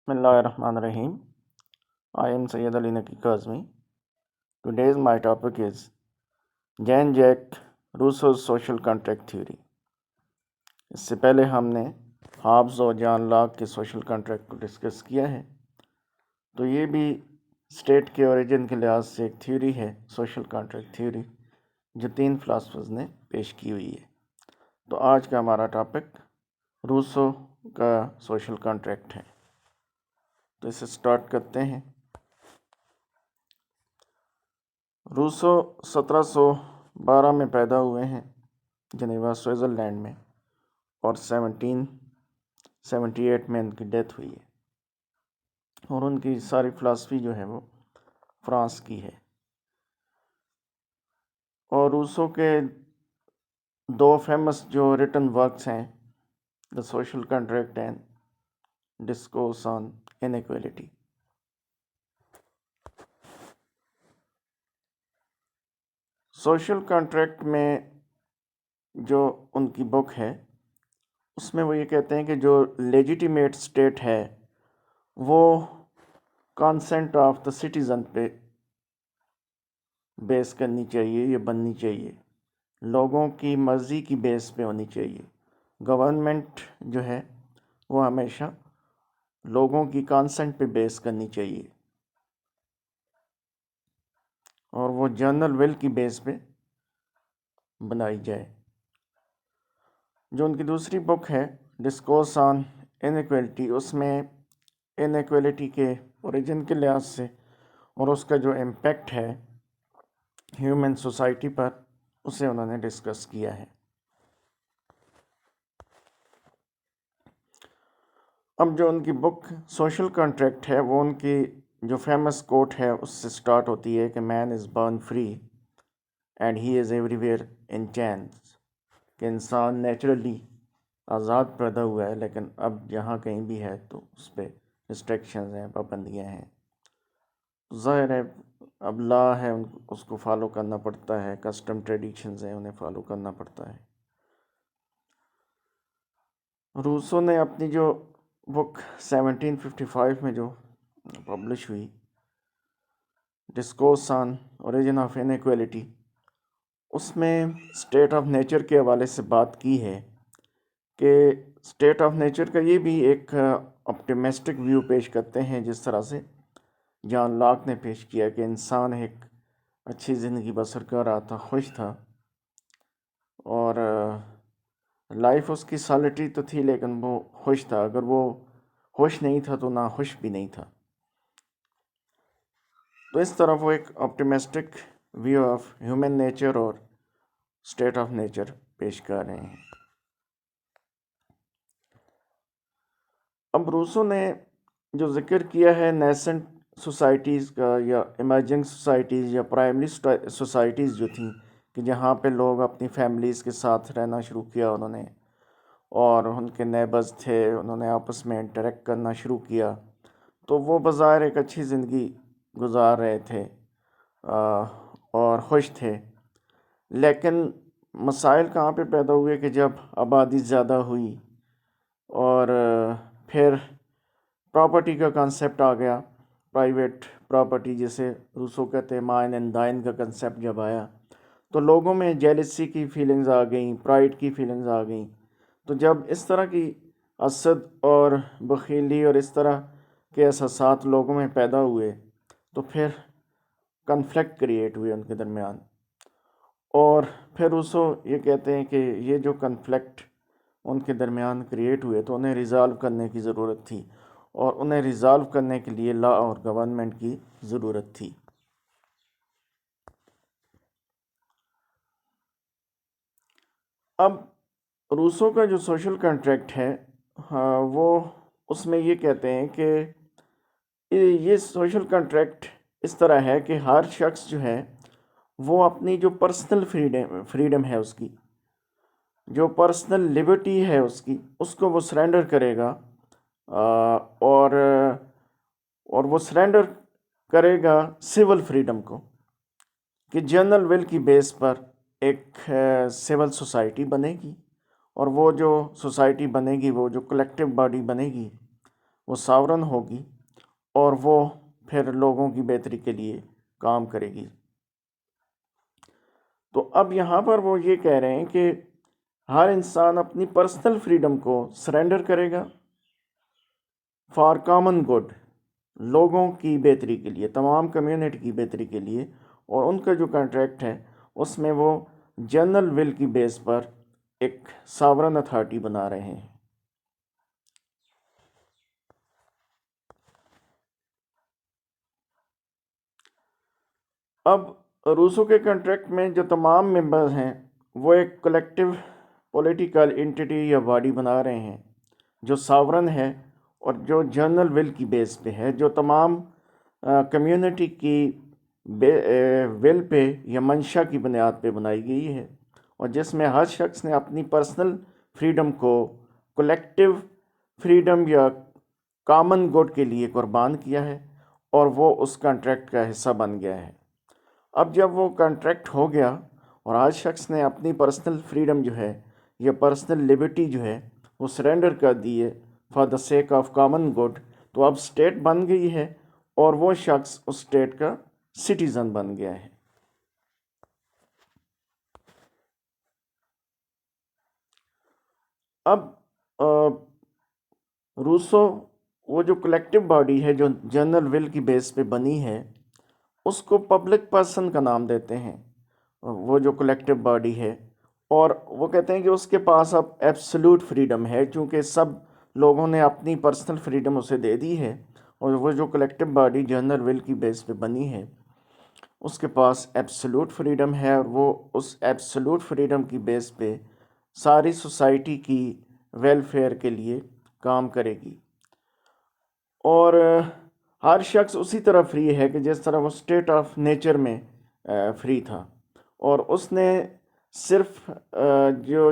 Bismillahirrahmanirrahim. I am Sayyid Ali Naqi Kazmi. Today's my topic is Jean-Jacques Rousseau's social contract theory. اس سے پہلے ہم نے Hobbes اور John Locke کے social contract کو ڈسکس کیا ہے. تو یہ بھی اسٹیٹ کے اوریجن کے لحاظ سے ایک تھیوری ہے، سوشل کانٹریکٹ تھیوری، جو 3 فلاسفرز نے پیش کی ہوئی ہے. تو آج کا ہمارا ٹاپک روسو کا سوشل کانٹریکٹ ہے. تو اسے سٹارٹ کرتے ہیں. روسو 1712 میں پیدا ہوئے ہیں جنیوا سوئٹزرلینڈ میں، اور 1778 میں ان کی ڈیتھ ہوئی ہے. اور ان کی ساری فلاسفی جو ہے وہ فرانس کی ہے. اور روسو کے 2 فیمس جو ریٹن ورکس ہیں، the social contract and discourse on inequality. Social contract میں جو ان کی بک ہے، اس میں وہ یہ کہتے ہیں کہ جو لیجیٹیمیٹ اسٹیٹ ہے وہ کانسنٹ آف دا سٹیزن پہ بیس کرنی چاہیے یا بننی چاہیے، لوگوں کی مرضی کی بیس پہ ہونی چاہیے. گورنمنٹ جو ہے وہ ہمیشہ لوگوں کی کانسنٹ پہ بیس کرنی چاہیے، اور وہ جنرل ویل کی بیس پہ بنائی جائے. جو ان کی دوسری بک ہے ڈسکورس آن انیکویلٹی، اس میں انیکویلٹی کے اوریجن کے لحاظ سے اور اس کا جو امپیکٹ ہے ہیومن سوسائٹی پر، اسے انہوں نے ڈسکس کیا ہے. اب جو ان کی بک سوشل کانٹریکٹ ہے، وہ ان کی جو فیمس کوٹ ہے اس سے سٹارٹ ہوتی ہے کہ man is born free and he is everywhere in chains, کہ انسان نیچرلی آزاد پیدا ہوا ہے، لیکن اب جہاں کہیں بھی ہے تو اس پہ ریسٹرکشنز ہیں، پابندیاں ہیں. ظاہر ہے اب لا ہے، اس کو فالو کرنا پڑتا ہے، کسٹم ٹریڈیشنز ہیں انہیں فالو کرنا پڑتا ہے. روسو نے اپنی جو بک 1755 میں جو پبلش ہوئی، ڈسکورس آن اوریجن آف انیکویلٹی، اس میں اسٹیٹ آف نیچر کے حوالے سے بات کی ہے کہ اسٹیٹ آف نیچر کا یہ بھی ایک آپٹیمسٹک ویو پیش کرتے ہیں، جس طرح سے جان لاک نے پیش کیا کہ انسان ایک اچھی زندگی بسر کر رہا تھا، خوش تھا، اور لائف اس کی سالٹری تو تھی لیکن وہ خوش تھا. اگر وہ خوش نہیں تھا تو نہ خوش بھی نہیں تھا. تو اس طرح وہ ایک optimistic view of human nature اور اسٹیٹ آف نیچر پیش کر رہے ہیں. اب روسو نے جو ذکر کیا ہے نیسنٹ سوسائٹیز کا، یا ایمرجنگ سوسائٹیز، یا پرائمری سوسائٹیز جو تھیں، کہ جہاں پہ لوگ اپنی فیملیز کے ساتھ رہنا شروع کیا انہوں نے، اور ان کے نیبرز تھے، انہوں نے آپس میں انٹریکٹ کرنا شروع کیا، تو وہ بظاہر ایک اچھی زندگی گزار رہے تھے اور خوش تھے. لیکن مسائل کہاں پہ پیدا ہوئے کہ جب آبادی زیادہ ہوئی اور پھر پراپرٹی کا کنسیپٹ آ گیا، پرائیویٹ پراپرٹی جسے روسو کہتے ہیں، مائن اینڈ دائن کا کنسیپٹ جب آیا تو لوگوں میں جیلسی کی فیلنگز آ گئیں، پرائڈ کی فیلنگز آ گئیں. تو جب اس طرح کی حسد اور بخیلی اور اس طرح کے احساسات لوگوں میں پیدا ہوئے تو پھر کنفلکٹ کریٹ ہوئے ان کے درمیان. اور پھر روسو یہ کہتے ہیں کہ یہ جو کنفلکٹ ان کے درمیان کریٹ ہوئے تو انہیں ریزالو کرنے کی ضرورت تھی، اور انہیں ریزالو کرنے کے لیے لا اور گورنمنٹ کی ضرورت تھی. اب روسو کا جو سوشل کانٹریکٹ ہے، وہ اس میں یہ کہتے ہیں کہ یہ سوشل کانٹریکٹ اس طرح ہے کہ ہر شخص جو ہے وہ اپنی جو پرسنل فریڈم ہے، اس کی جو پرسنل لیبرٹی ہے اس کو وہ سرنڈر کرے گا، اور وہ سرنڈر کرے گا سول فریڈم کو، کہ جنرل ویل کی بیس پر ایک سول سوسائٹی بنے گی، اور وہ جو سوسائٹی بنے گی، وہ جو کلیکٹیو باڈی بنے گی، وہ ساورن ہوگی اور وہ پھر لوگوں کی بہتری کے لیے کام کرے گی۔ تو اب یہاں پر وہ یہ کہہ رہے ہیں کہ ہر انسان اپنی پرسنل فریڈم کو سرنڈر کرے گا فار کامن گڈ، لوگوں کی بہتری کے لیے، تمام کمیونٹی کی بہتری کے لیے، اور ان کا جو کانٹریکٹ ہے اس میں وہ جنرل ول کی بیس پر ایک ساورن اتھارٹی بنا رہے ہیں۔ اب روسو کے کنٹریکٹ میں جو تمام ممبرز ہیں وہ ایک کلیکٹیو پولیٹیکل انٹیٹی یا باڈی بنا رہے ہیں جو ساورن ہے اور جو جنرل ول کی بیس پہ ہے، جو تمام کمیونٹی کی ول پہ یا منشا کی بنیاد پہ بنائی گئی ہے، اور جس میں ہر شخص نے اپنی پرسنل فریڈم کو کلیکٹیو فریڈم یا کامن گڈ کے لیے قربان کیا ہے، اور وہ اس کانٹریکٹ کا حصہ بن گیا ہے۔ اب جب وہ کانٹریکٹ ہو گیا اور ہر شخص نے اپنی پرسنل فریڈم جو ہے یا پرسنل لبرٹی جو ہے وہ سرنڈر کر دی ہے for the sake of common good, تو اب اسٹیٹ بن گئی ہے اور وہ شخص اس اسٹیٹ کا سٹیزن بن گیا ہے۔ اب روسو وہ جو کلیکٹیو باڈی ہے جو جنرل ول کی بیس پہ بنی ہے اس کو پبلک پرسن کا نام دیتے ہیں، وہ جو کلیکٹیو باڈی ہے، اور وہ کہتے ہیں کہ اس کے پاس اب ایبسولوٹ فریڈم ہے چونکہ سب لوگوں نے اپنی پرسنل فریڈم اسے دے دی ہے، اور وہ جو کلیکٹیو باڈی جنرل ول کی بیس پہ بنی ہے اس کے پاس ایبسولوٹ فریڈم ہے، اور وہ اس ایبسولوٹ فریڈم کی بیس پہ ساری سوسائٹی کی ویلفیئر کے لیے کام کرے گی، اور ہر شخص اسی طرح فری ہے کہ جس طرح وہ اسٹیٹ آف نیچر میں فری تھا، اور اس نے صرف جو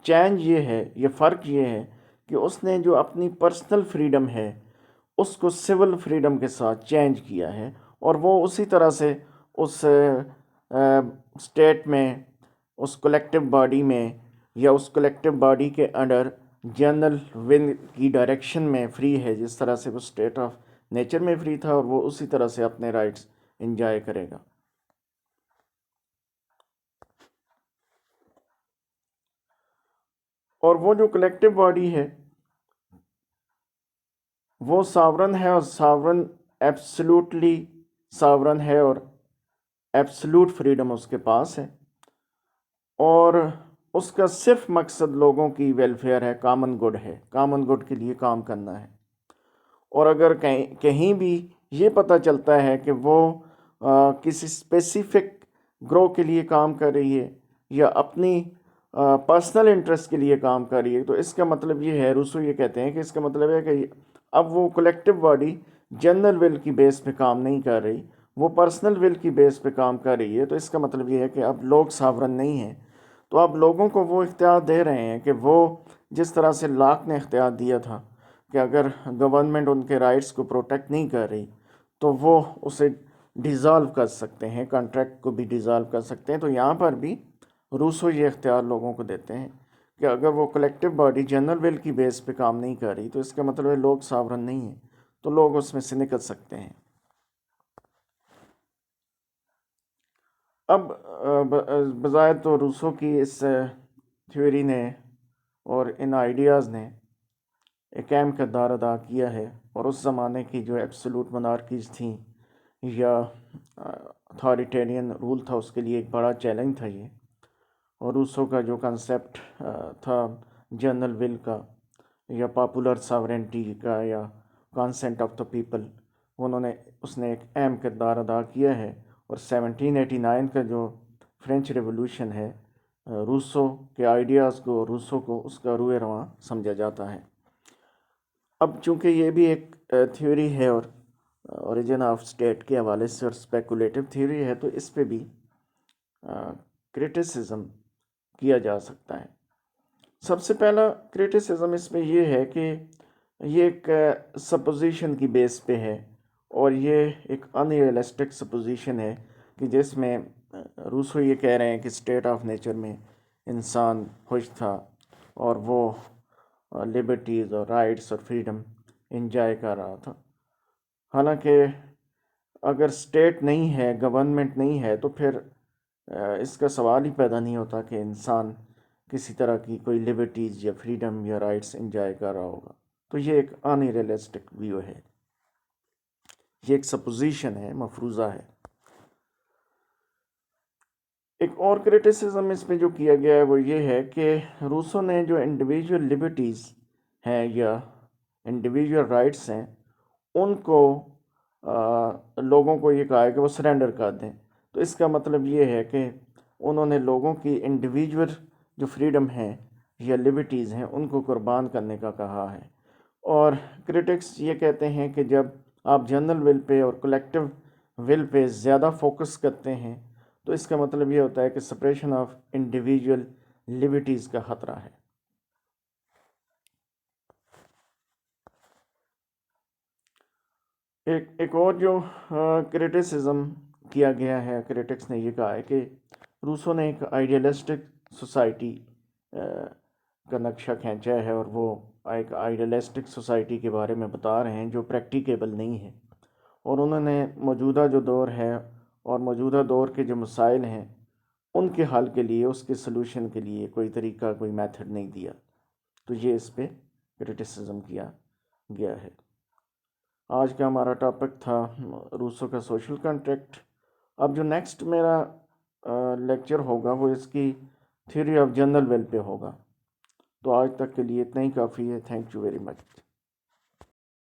چینج یہ ہے، یہ فرق یہ ہے کہ اس نے جو اپنی پرسنل فریڈم ہے اس کو سول فریڈم کے ساتھ چینج کیا ہے، اور وہ اسی طرح سے اس اسٹیٹ میں، اس کلیکٹیو باڈی میں یا اس کلیکٹیو باڈی کے انڈر جنرل ول کی ڈائریکشن میں فری ہے، جس طرح سے وہ اسٹیٹ آف نیچر میں فری تھا، اور وہ اسی طرح سے اپنے رائٹس انجوائے کرے گا۔ اور وہ جو کلیکٹیو باڈی ہے وہ ساورن ہے، اور ساورن ایبسلوٹلی ساورن ہے، اور ایبسلوٹ فریڈم اس کے پاس ہے، اور اس کا صرف مقصد لوگوں کی ویلفیئر ہے، کامن گڈ ہے، کامن گڈ کے لیے کام کرنا ہے۔ اور اگر کہیں بھی یہ پتہ چلتا ہے کہ وہ کسی اسپیسیفک گروہ کے لیے کام کر رہی ہے یا اپنی پرسنل انٹرسٹ کے لیے کام کر رہی ہے، تو اس کا مطلب یہ ہے، روسو یہ کہتے ہیں کہ اس کا مطلب ہے کہ اب وہ کلیکٹیو باڈی جنرل ول کی بیس پہ کام نہیں کر رہی، وہ پرسنل ول کی بیس پہ کام کر رہی ہے، تو اس کا مطلب یہ ہے کہ اب لوگ ساورن نہیں ہیں، تو اب لوگوں کو وہ اختیار دے رہے ہیں کہ وہ جس طرح سے لاک نے اختیار دیا تھا کہ اگر گورنمنٹ ان کے رائٹس کو پروٹیکٹ نہیں کر رہی تو وہ اسے ڈیزالو کر سکتے ہیں، کانٹریکٹ کو بھی ڈیزالو کر سکتے ہیں، تو یہاں پر بھی روسو یہ اختیار لوگوں کو دیتے ہیں کہ اگر وہ کلیکٹیو باڈی جنرل ول کی بیس پہ کام نہیں کر رہی تو اس کا مطلب ہے لوگ ساورن نہیں ہیں، تو لوگ اس میں سے نکل سکتے ہیں۔ اب بظاہر تو روسو کی اس تھیوری نے اور ان آئیڈیاز نے ایک اہم کردار ادا کیا ہے، اور اس زمانے کی جو ایبسولوٹ منارکیز تھیں یا اتھارٹیرین رول تھا اس کے لیے ایک بڑا چیلنج تھا یہ، اور روسو کا جو کنسیپٹ تھا جنرل ول کا یا پاپولر ساورنٹی کا یا کانسنٹ آف دا پیپل، اس نے ایک اہم کردار ادا کیا ہے، اور 1789 کا جو فرینچ ریولوشن ہے روسو کے آئیڈیاز کو، روسو کو اس کا روح رواں سمجھا جاتا ہے۔ اب چونکہ یہ بھی ایک تھیوری ہے اور اوریجن آف اسٹیٹ کے حوالے سے اور اسپیکولیٹو تھیوری ہے، تو اس پہ بھی کرٹیسزم کیا جا سکتا ہے۔ سب سے پہلا کرٹیسزم اس میں یہ ہے کہ یہ ایک سپوزیشن کی بیس پہ ہے، اور یہ ایک ان ریئلسٹک سپوزیشن ہے کہ جس میں روسو یہ کہہ رہے ہیں کہ اسٹیٹ آف نیچر میں انسان خوش تھا اور وہ لبرٹیز اور رائٹس اور فریڈم انجوائے کر رہا تھا. حالانکہ اگر اسٹیٹ نہیں ہے، گورنمنٹ نہیں ہے، تو پھر اس کا سوال ہی پیدا نہیں ہوتا کہ انسان کسی طرح کی کوئی لبرٹیز یا فریڈم یا رائٹس انجوائے کر رہا ہوگا. تو یہ ایک ان ریئلسٹک ویو ہے، یہ ایک سپوزیشن ہے، مفروضہ ہے. ایک اور کرٹیسزم اس پہ جو کیا گیا ہے وہ یہ ہے کہ روسو نے جو انڈیویجول لبرٹیز ہیں یا انڈیویجول رائٹس ہیں ان کو لوگوں کو یہ کہا ہے کہ وہ سرنڈر کر دیں. تو اس کا مطلب یہ ہے کہ انہوں نے لوگوں کی انڈیویجول جو فریڈم ہیں یا لبرٹیز ہیں ان کو قربان کرنے کا کہا ہے. اور کرٹکس یہ کہتے ہیں کہ جب آپ جنرل ول پہ اور کلیکٹیو ول پہ زیادہ فوکس کرتے ہیں تو اس کا مطلب یہ ہوتا ہے کہ سپریشن آف انڈیویجول لبرٹیز کا خطرہ ہے. ایک اور جو کرٹیسزم کیا گیا ہے، کرٹکس نے یہ کہا ہے کہ روسو نے ایک آئیڈیلسٹک سوسائٹی کا نقشہ کھینچا ہے اور وہ ایک آئیڈیلسٹک سوسائٹی کے بارے میں بتا رہے ہیں جو پریکٹیکیبل نہیں ہے. اور انہوں نے موجودہ جو دور ہے اور موجودہ دور کے جو مسائل ہیں ان کے حل کے لیے، اس کے سلوشن کے لیے کوئی طریقہ، کوئی میتھڈ نہیں دیا. تو یہ اس پہ کرٹیسزم کیا گیا ہے. آج کا ہمارا ٹاپک تھا روسو کا سوشل کنٹریکٹ. اب جو نیکسٹ میرا لیکچر ہوگا وہ اس کی تھیوری آف جنرل ویل پہ ہوگا. تو آج تک کے لیے اتنا ہی کافی ہے. Thank you very much.